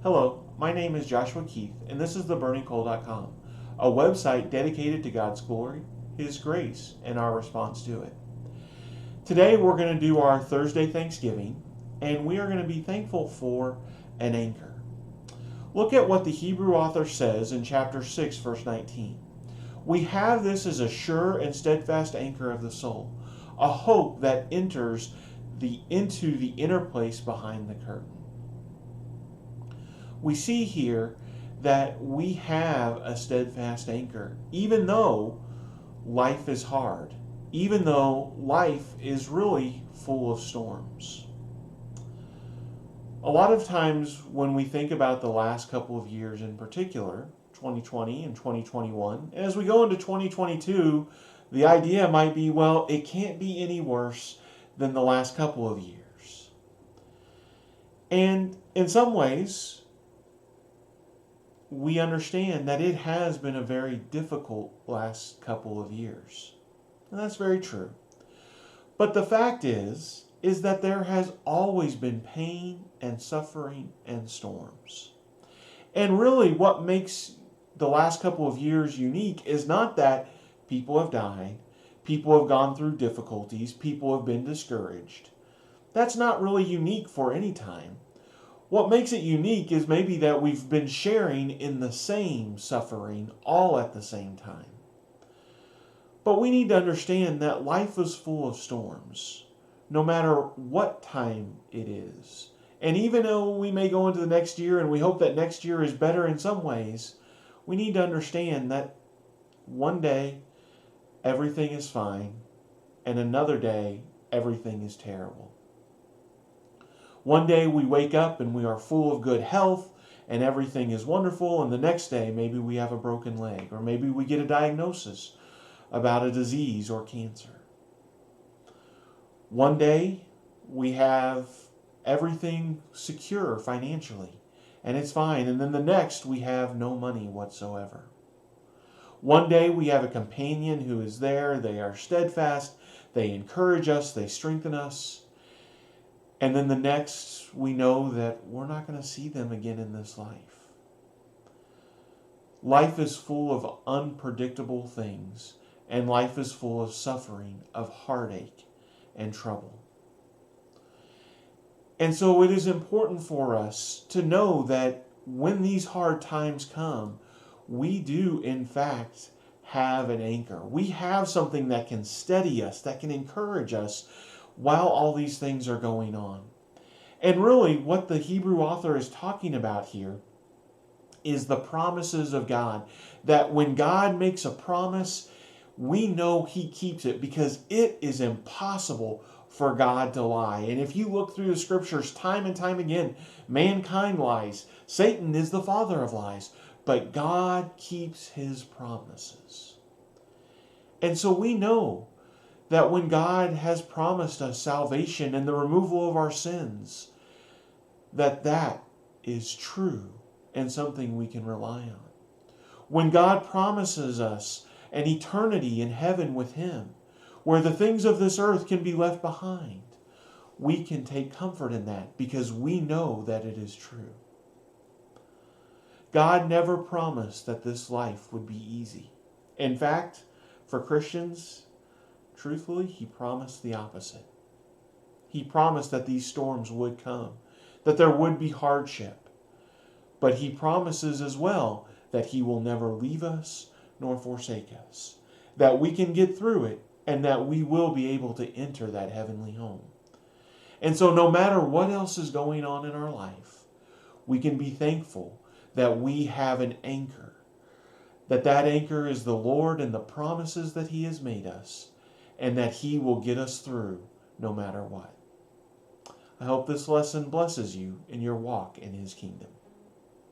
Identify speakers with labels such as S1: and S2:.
S1: Hello, my name is Joshua Keith, and this is theburningcoal.com, a website dedicated to God's glory, His grace, and our response to it. Today we're going to do our Thursday Thanksgiving, and we are going to be thankful for an anchor. Look at what the Hebrew author says in chapter 6, verse 19. We have this as a sure and steadfast anchor of the soul, a hope that enters into the inner place behind the curtain. We see here that we have a steadfast anchor, even though life is hard, even though life is really full of storms. A lot of times when we think about the last couple of years in particular, 2020 and 2021, and as we go into 2022, the idea might be, well, it can't be any worse than the last couple of years. And in some ways, we understand that it has been a very difficult last couple of years. And that's very true. But the fact is that there has always been pain and suffering and storms. And really what makes the last couple of years unique is not that people have died, people have gone through difficulties, people have been discouraged. That's not really unique for any time. What makes it unique is maybe that we've been sharing in the same suffering all at the same time. But we need to understand that life is full of storms, no matter what time it is. And even though we may go into the next year and we hope that next year is better in some ways, we need to understand that one day everything is fine and another day everything is terrible. One day we wake up and we are full of good health and everything is wonderful, and the next day maybe we have a broken leg, or maybe we get a diagnosis about a disease or cancer. One day we have everything secure financially and it's fine, and then the next we have no money whatsoever. One day we have a companion who is there, they are steadfast, they encourage us, they strengthen us. And then the next, we know that we're not going to see them again in this life. Life is full of unpredictable things, and life is full of suffering, of heartache, and trouble. And so it is important for us to know that when these hard times come, we do, in fact, have an anchor. We have something that can steady us, that can encourage us, while all these things are going on. And really what the Hebrew author is talking about here is the promises of God. That when God makes a promise, we know He keeps it, because it is impossible for God to lie. And if you look through the scriptures time and time again, mankind lies. Satan is the father of lies. But God keeps His promises. And so we know that when God has promised us salvation and the removal of our sins, that is true and something we can rely on. When God promises us an eternity in heaven with Him, where the things of this earth can be left behind, we can take comfort in that because we know that it is true. God never promised that this life would be easy. In fact, for Christians, truthfully, He promised the opposite. He promised that these storms would come, that there would be hardship. But He promises as well that He will never leave us nor forsake us, that we can get through it, and that we will be able to enter that heavenly home. And so no matter what else is going on in our life, we can be thankful that we have an anchor, that anchor is the Lord and the promises that He has made us, and that He will get us through no matter what. I hope this lesson blesses you in your walk in His kingdom.